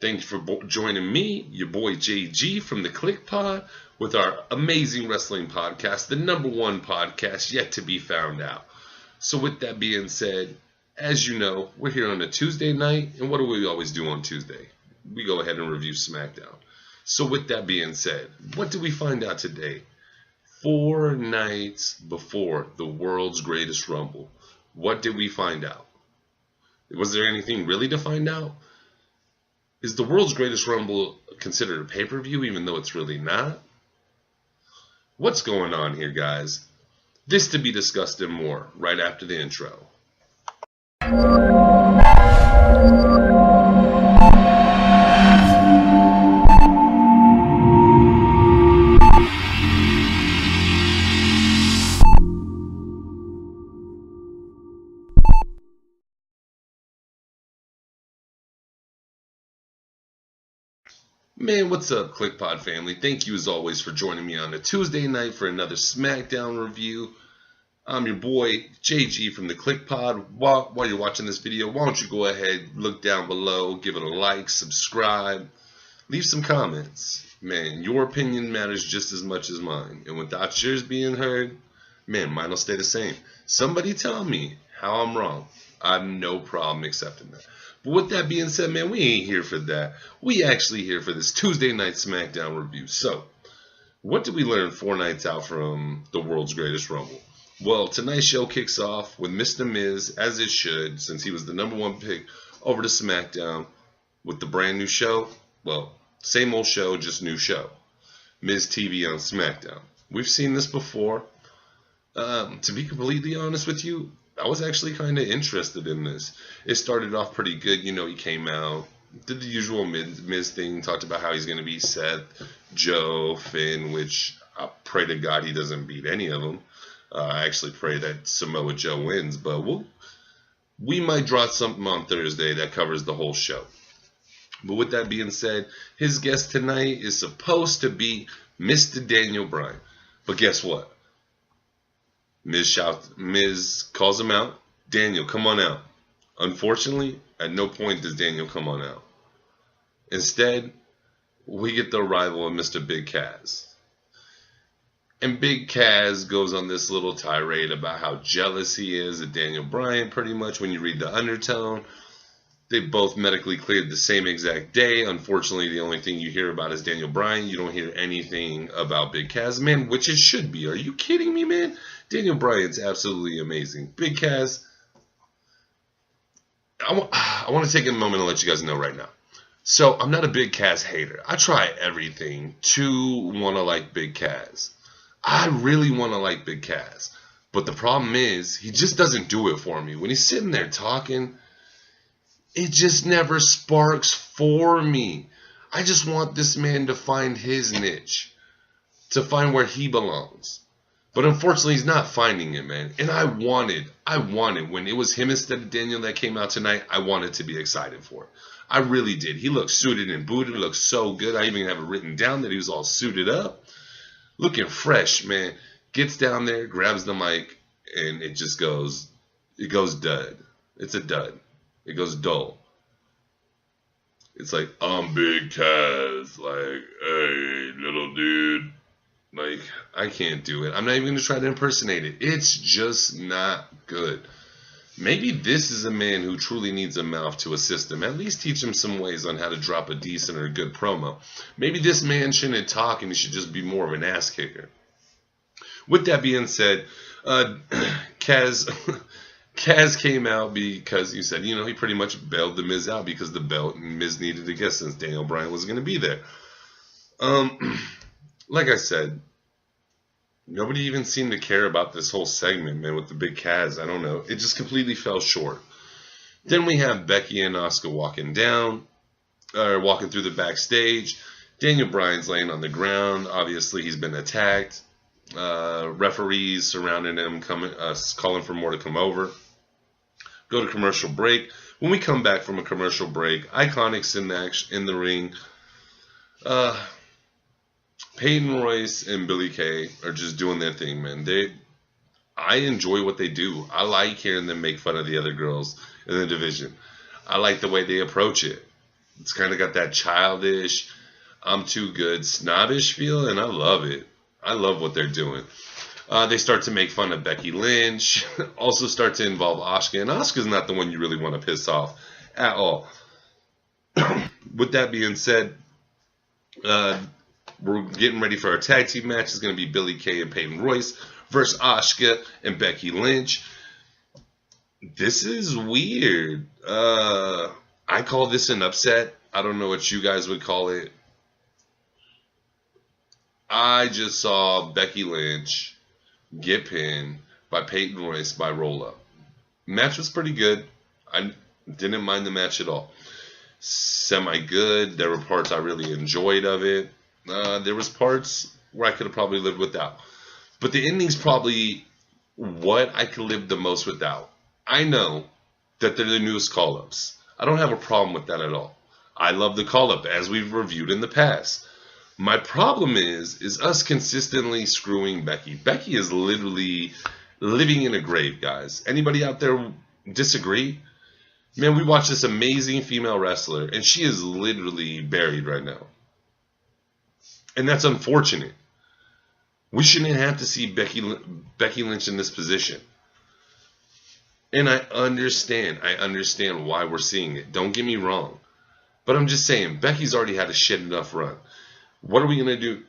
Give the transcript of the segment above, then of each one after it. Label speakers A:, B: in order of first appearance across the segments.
A: Thank you for joining me, your boy JG from the KLIQPOD, with our amazing wrestling podcast, the #1 podcast yet to be found out. So with that being said, as you know, we're here on a Tuesday night, and what do we always do on Tuesday? We go ahead and review SmackDown. So with that being said, what did we find out today? 4 nights before the world's greatest Rumble. What did we find out? Was there anything really to find out? Is the world's greatest Rumble considered a pay-per-view even though it's really not? What's going on here, guys? This to be discussed and more right after the intro. Man, what's up, KLIQPOD family? Thank you as always for joining me on a Tuesday night for another SmackDown review. I'm your boy, JG from the KLIQPOD. While you're watching this video, why don't you go ahead, look down below, give it a like, subscribe, leave some comments. Man, your opinion matters just as much as mine. And without yours being heard, man, mine will stay the same. Somebody tell me how I'm wrong. I have no problem accepting that. But with that being said, man, we ain't here for that. We actually here for this Tuesday night SmackDown review. So, what did we learn 4 nights out from the world's greatest Rumble? Well, tonight's show kicks off with Mr. MIZ, as it should, since he was the #1 pick, over to SmackDown with the brand new show. Well, same old show, just new show. MIZ TV on SmackDown. We've seen this before. To be completely honest with you, I was actually kind of interested in this. It started off pretty good. You know, he came out, did the usual Miz thing, talked about how he's going to beat Seth, Joe, Finn, which I pray to God he doesn't beat any of them. I actually pray that Samoa Joe wins, but we might draw something on Thursday that covers the whole show. But with that being said, his guest tonight is supposed to be Mr. Daniel Bryan. But guess what? Miz calls him out. Daniel, come on out. Unfortunately, at no point does Daniel come on out. Instead, we get the arrival of Mr. Big Cass. And Big Cass goes on this little tirade about how jealous he is of Daniel Bryan, pretty much when you read the undertone. They both medically cleared the same exact day. Unfortunately, the only thing you hear about is Daniel Bryan. You don't hear anything about Big Cass, man, which it should be. Are you kidding me, man? Daniel Bryan's absolutely amazing. Big Cass, I want to take a moment and let you guys know right now. So, I'm not a Big Cass hater. I try everything to want to like Big Cass. I really want to like Big Cass. But the problem is, he just doesn't do it for me. When he's sitting there talking, it just never sparks for me. I just want this man to find his niche, to find where he belongs. But unfortunately, he's not finding it, man. And I wanted, when it was him instead of Daniel that came out tonight, I wanted to be excited for it. I really did. He looked suited and booted, looked so good. I even have it written down that he was all suited up. Looking fresh, man. Gets down there, grabs the mic, and it just goes, dud. It's a dud. It goes dull. It's like, I'm Big Cass. Like, hey, little dude. Like, I can't do it. I'm not even going to try to impersonate it. It's just not good. Maybe this is a man who truly needs a mouth to assist him. At least teach him some ways on how to drop a decent or good promo. Maybe this man shouldn't talk and he should just be more of an ass kicker. With that being said, Cass came out because he said, he pretty much bailed the Miz out because the belt and Miz needed to get since Daniel Bryan was going to be there. Like I said, nobody even seemed to care about this whole segment, man, with the Big Cass. I don't know. It just completely fell short. Then we have Becky and Asuka walking through the backstage. Daniel Bryan's laying on the ground. Obviously, he's been attacked. Referees surrounding him, calling for more to come over. Go to commercial break. When we come back from a commercial break, Icconics in the ring. Peyton Royce and Billie Kay are just doing their thing, man. I enjoy what they do. I like hearing them make fun of the other girls in the division. I like the way they approach it. It's kind of got that childish, I'm too good, snobbish feel, and I love it. I love what they're doing. They start to make fun of Becky Lynch, also start to involve Asuka, and Asuka's not the one you really want to piss off at all. With that being said, we're getting ready for our tag team match. It's going to be Billie Kay and Peyton Royce versus Asuka and Becky Lynch. This is weird. I call this an upset. I don't know what you guys would call it. I just saw Becky Lynch get pinned by Peyton Royce by roll-up. Match was pretty good. I didn't mind the match at all. Semi-good. There were parts I really enjoyed of it. There was parts where I could have probably lived without. But the ending's probably what I could live the most without. I know that they're the newest call-ups. I don't have a problem with that at all. I love the call-up, as we've reviewed in the past. My problem is us consistently screwing Becky. Becky is literally living in a grave, guys. Anybody out there disagree? Man, we watched this amazing female wrestler, and she is literally buried right now. And that's unfortunate. We shouldn't have to see Becky Lynch in this position. And I understand why we're seeing it. Don't get me wrong. But I'm just saying, Becky's already had a shit enough run. What are we going to do?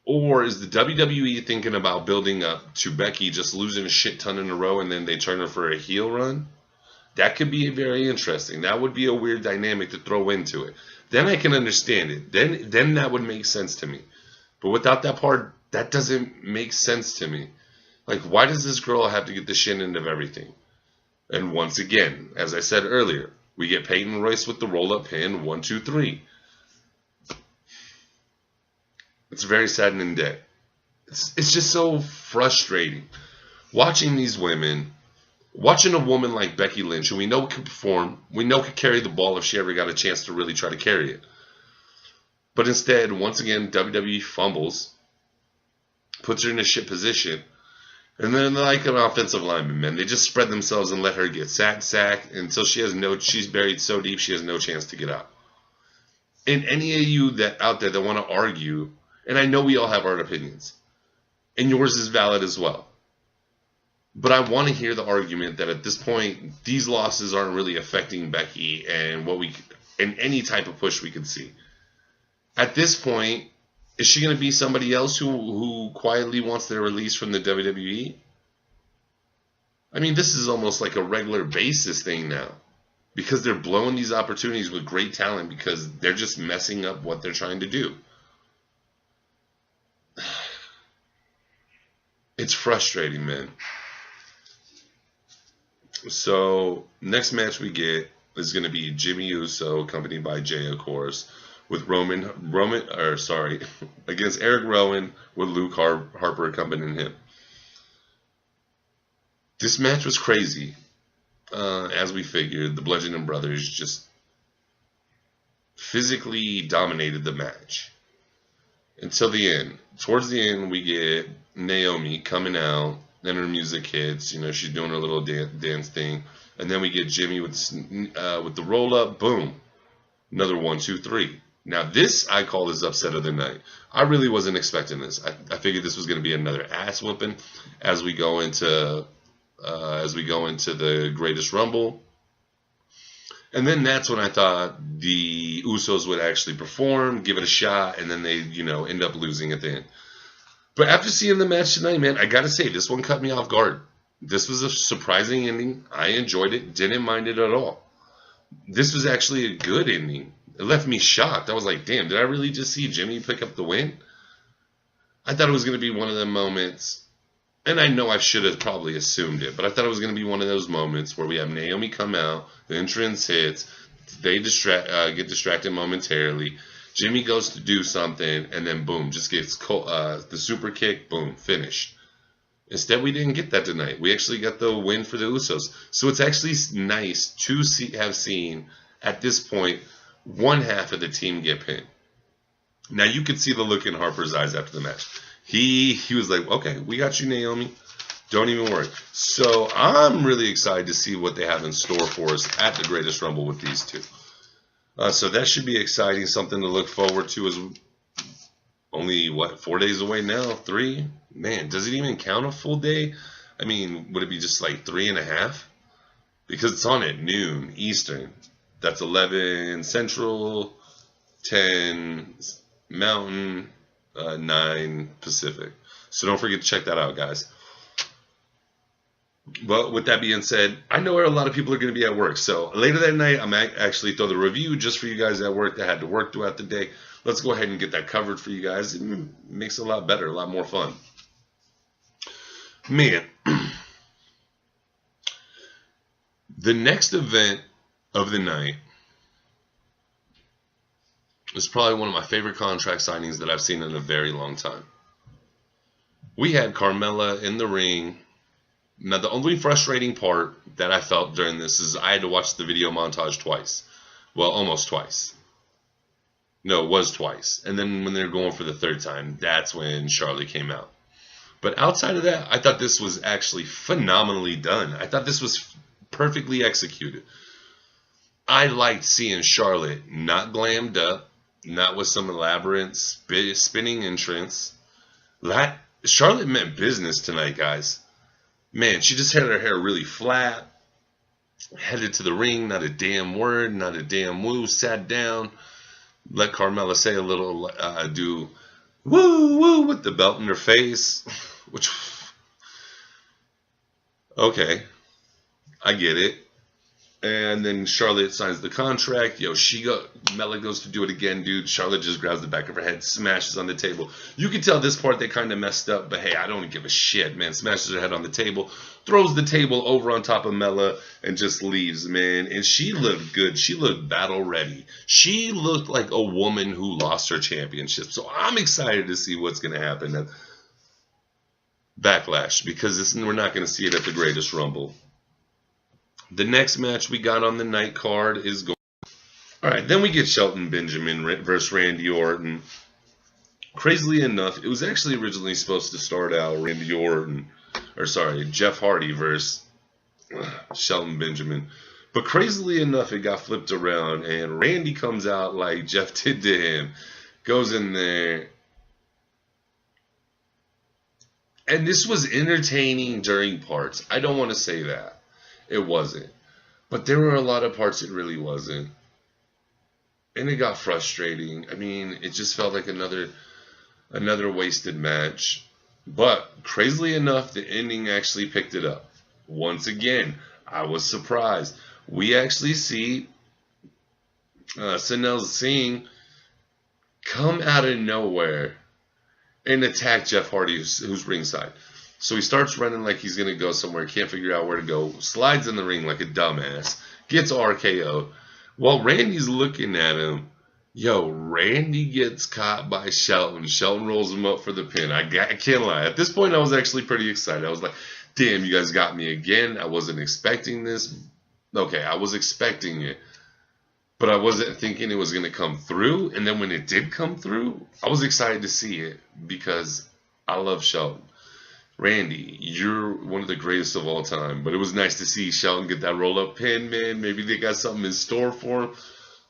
A: Or is the WWE thinking about building up to Becky just losing a shit ton in a row and then they turn her for a heel run? That could be very interesting. That would be a weird dynamic to throw into it. Then I can understand it. Then that would make sense to me. But without that part, that doesn't make sense to me. Like, why does this girl have to get the shit end of everything? And once again, as I said earlier, we get Peyton Royce with the roll-up pin, 1, 2, 3. It's a very saddening day. It's just so frustrating. Watching these women, watching a woman like Becky Lynch, who we know can perform, we know can carry the ball if she ever got a chance to really try to carry it. But instead, once again, WWE fumbles, puts her in a shit position, and then like an offensive lineman, man, they just spread themselves and let her get sacked until she's buried so deep she has no chance to get out. And any of you that out there that want to argue, and I know we all have our opinions, and yours is valid as well. But I want to hear the argument that at this point, these losses aren't really affecting Becky and any type of push we could see. At this point, is she going to be somebody else who quietly wants their release from the WWE? I mean, this is almost like a regular basis thing now. Because they're blowing these opportunities with great talent because they're just messing up what they're trying to do. It's frustrating, man. So, next match we get is going to be Jimmy Uso, accompanied by Jay, of course, with against Eric Rowan, with Luke Harper accompanying him. This match was crazy. As we figured, the Bludgeon Brothers just physically dominated the match until the end. Towards the end, we get Naomi coming out, then her music hits. You know, she's doing her little dance thing, and then we get Jimmy with the roll up. Boom, another 1, 2, 3. Now this I call this upset of the night. I really wasn't expecting this. I figured this was going to be another ass whooping as we go into the Greatest Rumble. And then that's when I thought the Usos would actually perform, give it a shot, and then they, end up losing at the end. But after seeing the match tonight, man, I gotta say, this one cut me off guard. This was a surprising ending. I enjoyed it, didn't mind it at all. This was actually a good ending. It left me shocked. I was like, damn, did I really just see Jimmy pick up the win? I thought it was going to be one of them moments, and I know I should have probably assumed it, but I thought it was going to be one of those moments where we have Naomi come out, the entrance hits, they get distracted momentarily, Jimmy goes to do something, and then boom, just gets the super kick, boom, finished. Instead, we didn't get that tonight. We actually got the win for the Usos. So it's actually nice to have seen, at this point, one half of the team get pinned. Now, you could see the look in Harper's eyes after the match. He was like, okay, we got you, Naomi. Don't even worry. So I'm really excited to see what they have in store for us at the Greatest Rumble with these two. So that should be exciting, something to look forward to. Is only, what, 4 days away now? 3? Man, does it even count a full day? I mean, would it be just like 3.5? Because it's on at noon Eastern. That's 11 Central, 10 Mountain, 9 Pacific. So don't forget to check that out, guys. But with that being said, I know where a lot of people are going to be at work. So later that night, I'm actually throw the review just for you guys at work that had to work throughout the day. Let's go ahead and get that covered for you guys. It makes it a lot better, a lot more fun. Man, the next event of the night is probably one of my favorite contract signings that I've seen in a very long time. We had Carmella in the ring. Now, the only frustrating part that I felt during this is I had to watch the video montage twice. Well, almost twice. No, it was twice. And then when they were going for the third time, that's when Charlotte came out. But outside of that, I thought this was actually phenomenally done. I thought this was perfectly executed. I liked seeing Charlotte not glammed up, not with some elaborate spinning entrance. Charlotte meant business tonight, guys. Man, she just had her hair really flat, headed to the ring, not a damn word, not a damn woo, sat down, let Carmella say a little, do woo woo with the belt in her face, which, okay, I get it. And then Charlotte signs the contract. Mella goes to do it again, dude. Charlotte just grabs the back of her head, smashes on the table. You can tell this part they kind of messed up, but hey, I don't give a shit, man. Smashes her head on the table, throws the table over on top of Mella, and just leaves, man. And she looked good. She looked battle ready. She looked like a woman who lost her championship. So I'm excited to see what's going to happen at Backlash, because we're not going to see it at the Greatest Rumble. The next match we got on the night card is going. All right, then we get Shelton Benjamin versus Randy Orton. Crazily enough, it was actually originally supposed to start out Jeff Hardy versus Shelton Benjamin. But crazily enough, it got flipped around, and Randy comes out like Jeff did to him. Goes in there. And this was entertaining during parts. I don't want to say that. It wasn't. But there were a lot of parts it really wasn't. And it got frustrating. I mean, it just felt like another wasted match. But crazily enough, the ending actually picked it up. Once again, I was surprised. We actually see Sunil Singh come out of nowhere and attack Jeff Hardy, who's ringside. So he starts running like he's going to go somewhere, can't figure out where to go, slides in the ring like a dumbass, gets RKO'd. While Randy's looking at him, Randy gets caught by Shelton. Shelton rolls him up for the pin. I can't lie. At this point, I was actually pretty excited. I was like, damn, you guys got me again. I wasn't expecting this. Okay, I was expecting it, but I wasn't thinking it was going to come through. And then when it did come through, I was excited to see it because I love Shelton. Randy, you're one of the greatest of all time. But it was nice to see Shelton get that roll-up pin, man. Maybe they got something in store for him.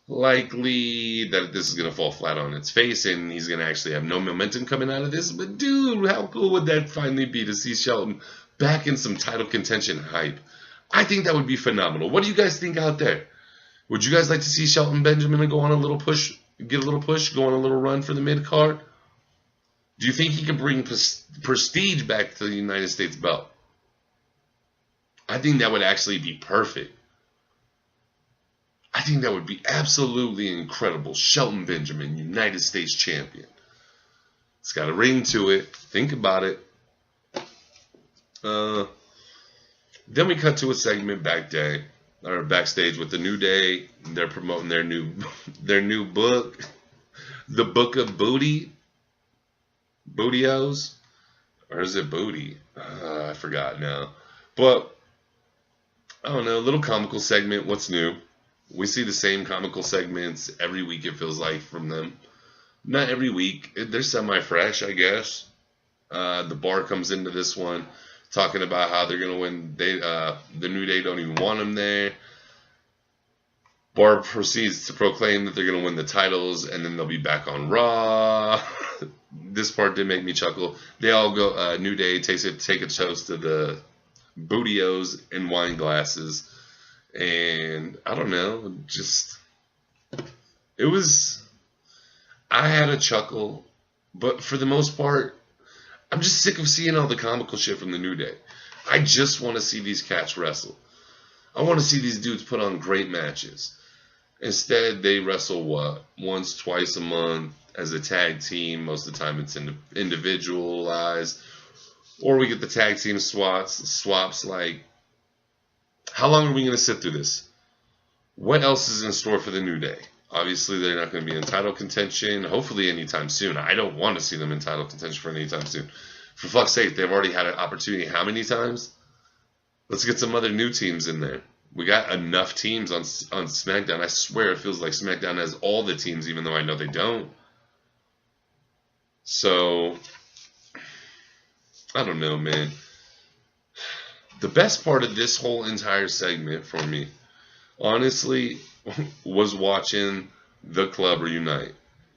A: Likely that this is going to fall flat on its face and he's going to actually have no momentum coming out of this. But, dude, how cool would that finally be to see Shelton back in some title contention hype? I think that would be phenomenal. What do you guys think out there? Would you guys like to see Shelton Benjamin go on a little push, get a little push, go on a little run for the mid-card? Do you think he can bring prestige back to the United States belt? I think that would actually be perfect. I think that would be absolutely incredible. Shelton Benjamin, United States champion. It's got a ring to it. Think about it. Then we cut to a segment backstage with the New Day. They're promoting their new book, The Book of Booty. Bootios? Or is it Booty? I forgot now. But, I don't know, a little comical segment. What's new? We see the same comical segments every week, it feels like, from them. Not every week. They're semi-fresh, I guess. The Bar comes into this one talking about how they're going to win. The New Day don't even want them there. Barb proceeds to proclaim that they're going to win the titles, and then they'll be back on Raw. This part did make me chuckle. They all go, New Day take a toast to the bootios and wine glasses. And I don't know, just, I had a chuckle, but for the most part, I'm just sick of seeing all the comical shit from the New Day. I just want to see these cats wrestle. I want to see these dudes put on great matches. Instead, they wrestle once, twice a month as a tag team. Most of the time it's individualized. Or we get the tag team swaps like, how long are we going to sit through this? What else is in store for the New Day? Obviously, they're not going to be in title contention, hopefully anytime soon. I don't want to see them in title contention for any time soon. For fuck's sake, they've already had an opportunity how many times? Let's get some other new teams in there. We got enough teams on SmackDown. I swear it feels like SmackDown has all the teams, even though I know they don't. So, I don't know, man. The best part of this whole entire segment for me, honestly, was watching the club reunite.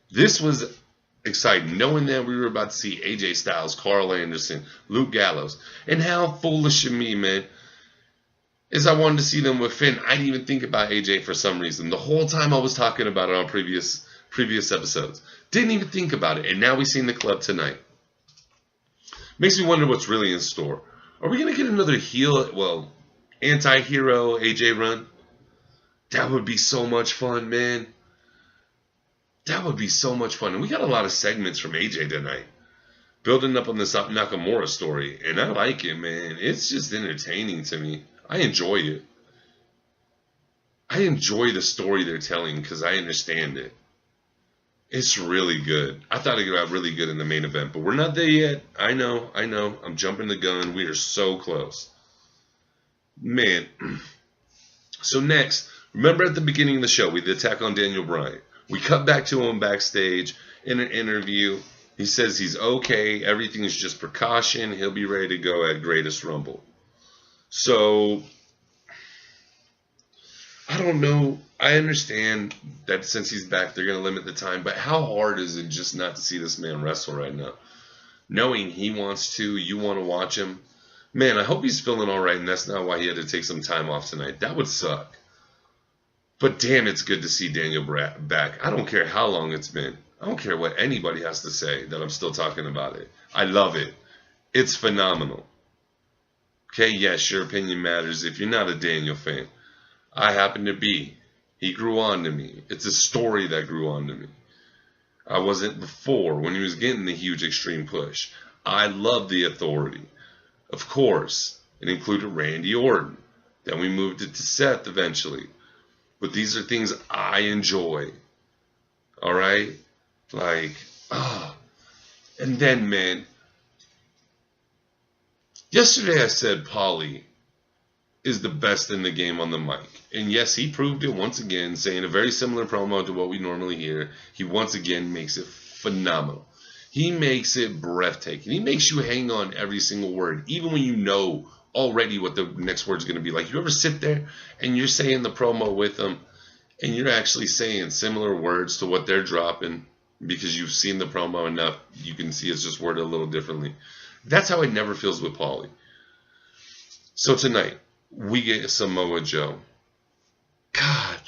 A: This was exciting, knowing that we were about to see AJ Styles, Carl Anderson, Luke Gallows. And how foolish of me, man, is I wanted to see them with Finn. I didn't even think about AJ for some reason. The whole time I was talking about it on previous episodes. Didn't even think about it. And now we've seen the club tonight. Makes me wonder what's really in store. Are we going to get another anti-hero AJ run? That would be so much fun, man. That would be so much fun. And we got a lot of segments from AJ tonight. Building up on this Nakamura story. And I like it, man. It's just entertaining to me. I enjoy it. I enjoy the story they're telling because I understand it. It's really good. I thought it got really good in the main event, but we're not there yet. I know. I'm jumping the gun. We are so close. Man. So next, remember at the beginning of the show, we did attack on Daniel Bryan. We cut back to him backstage in an interview. He says he's okay. Everything is just precaution. He'll be ready to go at Greatest Rumble. So, I don't know. I understand that since he's back, they're going to limit the time. But how hard is it just not to see this man wrestle right now? Knowing he wants to, you want to watch him. Man, I hope he's feeling all right, and that's not why he had to take some time off tonight. That would suck. But damn, it's good to see Daniel back. I don't care how long it's been. I don't care what anybody has to say that I'm still talking about it. I love it. It's phenomenal. Okay, yes, your opinion matters if you're not a Daniel fan. I happen to be. He grew on to me. It's a story that grew on to me. I wasn't before when he was getting the huge extreme push. I love the Authority. Of course, it included Randy Orton. Then we moved it to Seth eventually. But these are things I enjoy. Alright? Like, And then, man, yesterday I said Paulie is the best in the game on the mic. And yes, he proved it once again, saying a very similar promo to what we normally hear. He once again makes it phenomenal. He makes it breathtaking. He makes you hang on every single word, even when you know already what the next word's going to be. Like, you ever sit there and you're saying the promo with them, and you're actually saying similar words to what they're dropping because you've seen the promo enough, you can see it's just worded a little differently. That's how it never feels with Paulie. So tonight, we get Samoa Joe. God.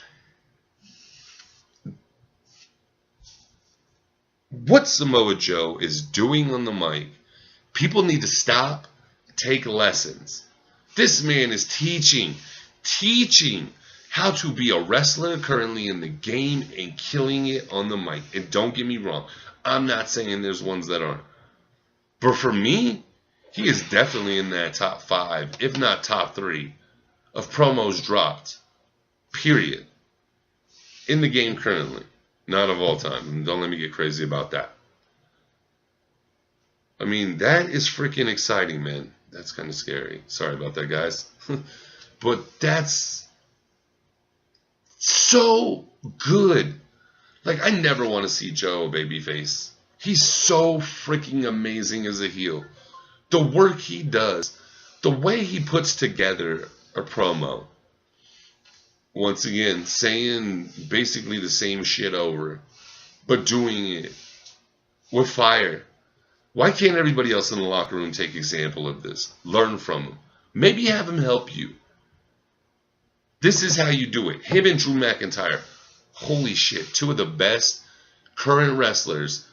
A: What Samoa Joe is doing on the mic, people need to stop, take lessons. This man is teaching how to be a wrestler currently in the game and killing it on the mic. And don't get me wrong, I'm not saying there's ones that aren't. But for me, he is definitely in that top 5, if not top 3, of promos dropped. Period. In the game currently. Not of all time. And don't let me get crazy about that. I mean, that is freaking exciting, man. That's kind of scary. Sorry about that, guys. But that's so good. Like, I never want to see Joe a babyface. He's so freaking amazing as a heel. The work he does, the way he puts together a promo. Once again, saying basically the same shit over, but doing it with fire. Why can't everybody else in the locker room take example of this? Learn from them. Maybe have them help you. This is how you do it. Him and Drew McIntyre. Holy shit. Two of the best current wrestlers.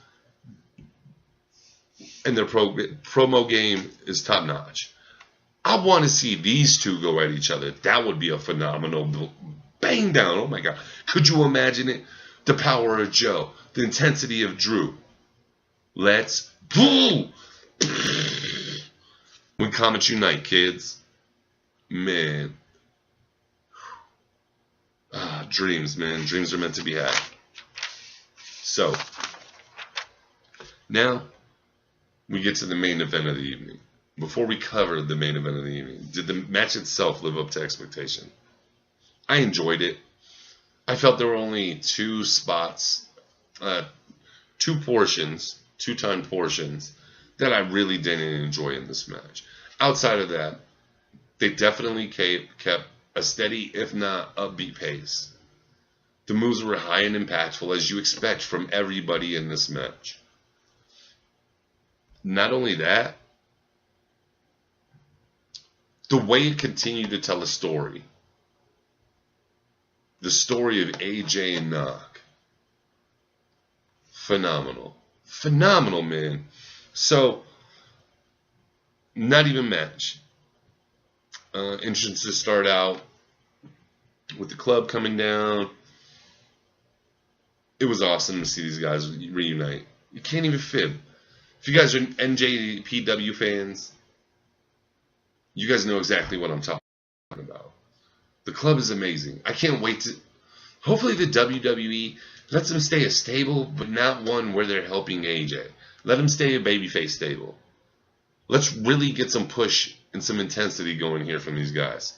A: And their promo game is top notch. I want to see these two go at each other. That would be a phenomenal bang down. Oh my God. Could you imagine it? The power of Joe. The intensity of Drew. Let's go. When Comets unite, kids. Man. Dreams, man. Dreams are meant to be had. So, now we get to the main event of the evening. Before we cover the main event of the evening, did the match itself live up to expectation? I enjoyed it. I felt there were only two spots, two time portions, that I really didn't enjoy in this match. Outside of that, they definitely kept a steady, if not upbeat pace. The moves were high and impactful, as you expect from everybody in this match. Not only that, the way it continued to tell a story. The story of AJ and Knock. Phenomenal. Phenomenal, man. So, not even match. Entrances start out with the club coming down. It was awesome to see these guys reunite. You can't even fib. If you guys are NJPW fans, you guys know exactly what I'm talking about. The club is amazing. I can't wait to... Hopefully the WWE lets them stay a stable, but not one where they're helping AJ. Let them stay a babyface stable. Let's really get some push and some intensity going here from these guys.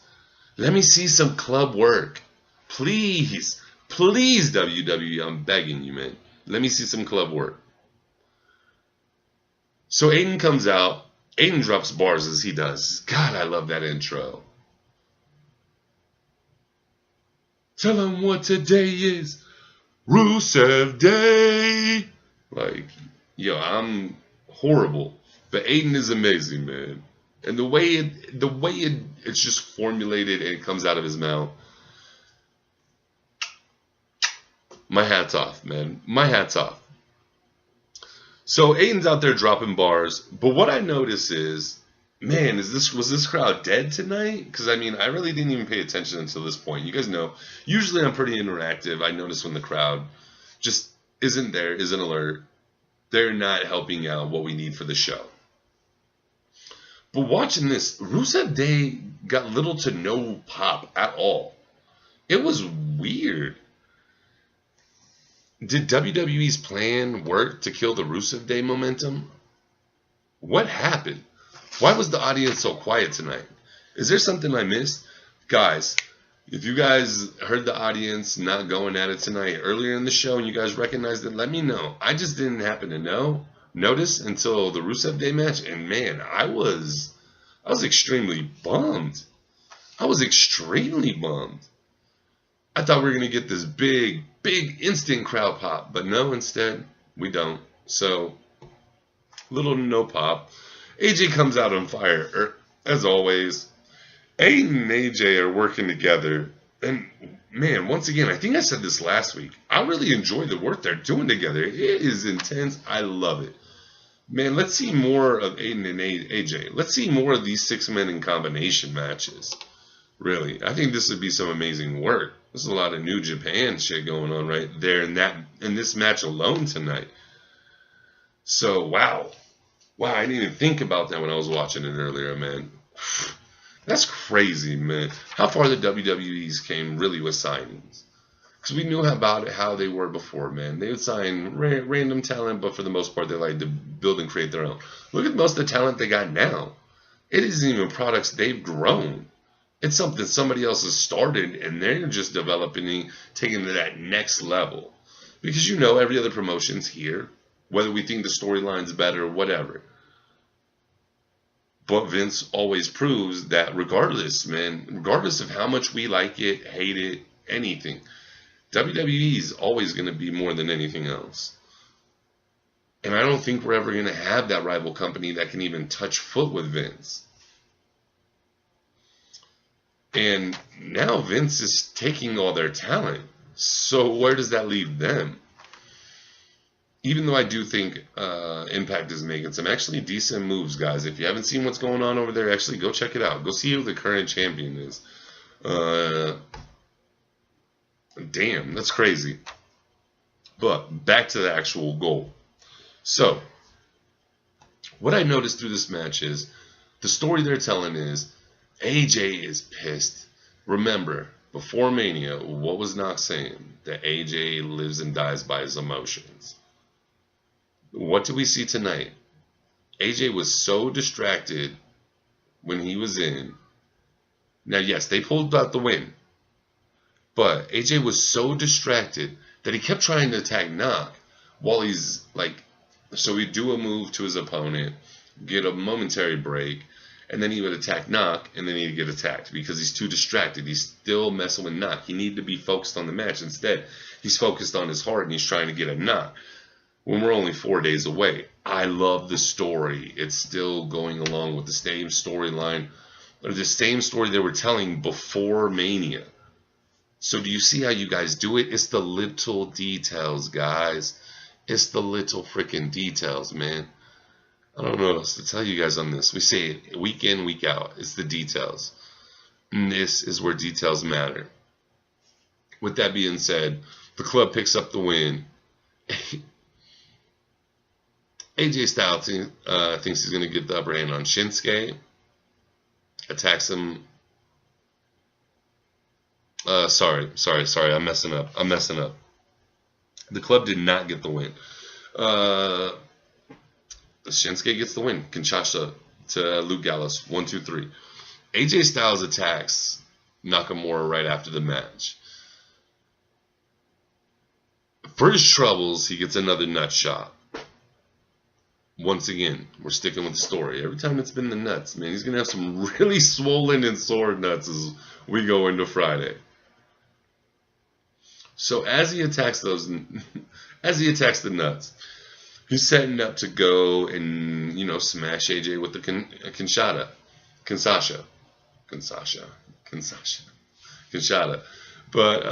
A: Let me see some club work. Please. Please, WWE, I'm begging you, man. Let me see some club work. So Aiden comes out. Aiden drops bars as he does. God, I love that intro. Tell him what today is. Rusev Day. Like, yo, I'm horrible. But Aiden is amazing, man. And the way it's just formulated and it comes out of his mouth. My hat's off, man. My hat's off. So Aiden's out there dropping bars, but what I notice is, man, was this crowd dead tonight? Because I mean, I really didn't even pay attention until this point. You guys know, usually I'm pretty interactive. I notice when the crowd just isn't there, isn't alert. They're not helping out what we need for the show. But watching this, Rusev Day got little to no pop at all. It was weird. Did WWE's plan work to kill the Rusev Day momentum? What happened? Why was the audience so quiet tonight? Is there something I missed? Guys, if you guys heard the audience not going at it tonight earlier in the show and you guys recognized it, let me know. I just didn't happen to notice until the Rusev Day match, and man, I was extremely bummed. I was extremely bummed. I thought we were going to get this big instant crowd pop, but no, instead, we don't. So, little to no pop. AJ comes out on fire, as always. Aiden and AJ are working together, and man, once again, I think I said this last week, I really enjoy the work they're doing together. It is intense. I love it. Man, let's see more of Aiden and AJ. Let's see more of these 6 men in combination matches. Really, I think this would be some amazing work. There's a lot of New Japan shit going on right there in this match alone tonight. So, wow, I didn't even think about that when I was watching it earlier, man. That's crazy, man. How far the WWE's came really with signings. Because we knew about how they were before, man. They would sign random talent, but for the most part, they like to build and create their own. Look at most of the talent they got now. It isn't even products they've grown. It's something somebody else has started, and they're just developing, taking it to that next level. Because you know every other promotion's here, whether we think the storyline's better or whatever. But Vince always proves that regardless, man, regardless of how much we like it, hate it, anything. WWE is always going to be more than anything else. And I don't think we're ever going to have that rival company that can even touch foot with Vince. And now Vince is taking all their talent. So where does that leave them? Even though I do think Impact is making some actually decent moves, guys. If you haven't seen what's going on over there, actually go check it out. Go see who the current champion is. Damn, that's crazy. But back to the actual goal. So, what I noticed through this match is the story they're telling is AJ is pissed. Remember, before Mania, what was Knox saying? That AJ lives and dies by his emotions. What do we see tonight? AJ was so distracted when he was in. Now, yes, they pulled out the win. But AJ was so distracted that he kept trying to attack Knox while he's like, so he'd do a move to his opponent, get a momentary break, and then he would attack Knox, and then he'd get attacked because he's too distracted. He's still messing with Knox. He needed to be focused on the match. Instead, he's focused on his heart, and he's trying to get a Knox when we're only 4 days away. I love the story. It's still going along with the same storyline, or the same story they were telling before Mania. So do you see how you guys do it? It's the little details, guys. It's the little freaking details, man. I don't know what else to tell you guys on this. We say it week in, week out. It's the details. And this is where details matter. With that being said, the club picks up the win. AJ Styles thinks he's going to get the upper hand on Shinsuke. Attacks him. Sorry. I'm messing up. The club did not get the win. Shinsuke gets the win. Kinshasa to Luke Gallows. 1, 2, 3. AJ Styles attacks Nakamura right after the match. For his troubles, he gets another nut shot. Once again, we're sticking with the story. Every time it's been the nuts, man, he's going to have some really swollen and sore nuts as we go into Friday. So as he attacks the nuts, he's setting up to go and, smash AJ with the Kinshasa. But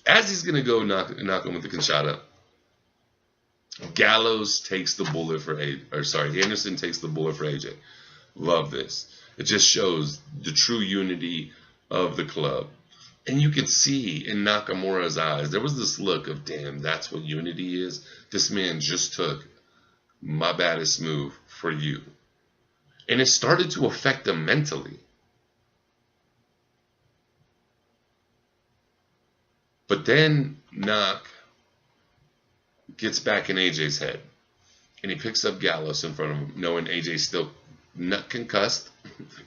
A: as he's going to go knock him with the Kinshasa, Gallows takes the bullet for Anderson takes the bullet for AJ. Love this. It just shows the true unity of the club. And you could see in Nakamura's eyes, there was this look of, damn, that's what unity is. This man just took my baddest move for you. And it started to affect him mentally. But then Nak gets back in AJ's head. And he picks up Gallows in front of him, knowing AJ's still nut concussed.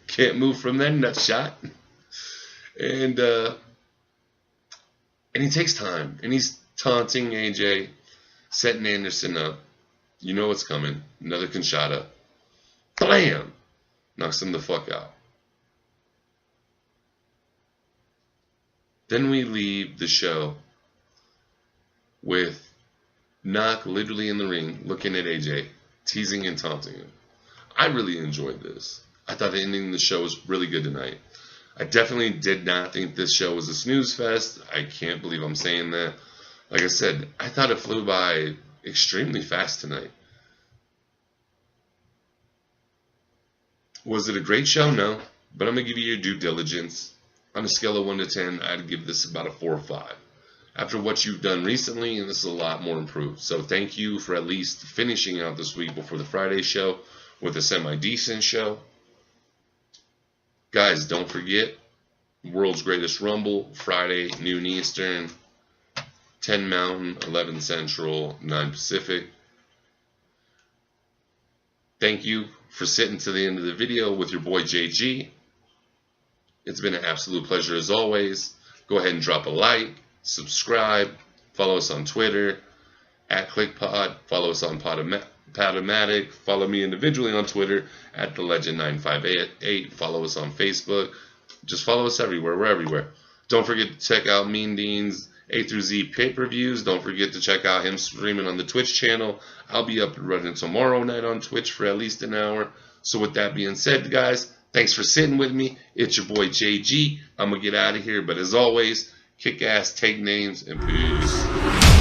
A: Can't move from that nut shot. And he takes time. And he's taunting AJ, setting Anderson up. You know what's coming. Another Kinshasa. Blam! Knocks him the fuck out. Then we leave the show with Knock literally in the ring, looking at AJ, teasing and taunting him. I really enjoyed this. I thought the ending of the show was really good tonight. I definitely did not think this show was a snooze fest. I can't believe I'm saying that. Like I said, I thought it flew by extremely fast tonight. Was it a great show? No. But I'm going to give you your due diligence. On a scale of 1 to 10, I'd give this about a 4 or 5. After what you've done recently, and this is a lot more improved. So thank you for at least finishing out this week before the Friday show with a semi-decent show. Guys, don't forget, World's Greatest Rumble, Friday, noon Eastern, 10 Mountain, 11 Central, 9 Pacific. Thank you for sitting to the end of the video with your boy JG. It's been an absolute pleasure as always. Go ahead and drop a like, subscribe, follow us on Twitter, @KLIQPOD, follow us on Podomatic, follow me individually on Twitter, @TheLegend958, follow us on Facebook. Just follow us everywhere. We're everywhere. Don't forget to check out Mean Dean's A through Z pay-per-views. Don't forget to check out him streaming on the Twitch channel. I'll be up and running tomorrow night on Twitch for at least an hour. So with that being said, guys, thanks for sitting with me. It's your boy JG. I'm going to get out of here. But as always, kick ass, take names, and peace.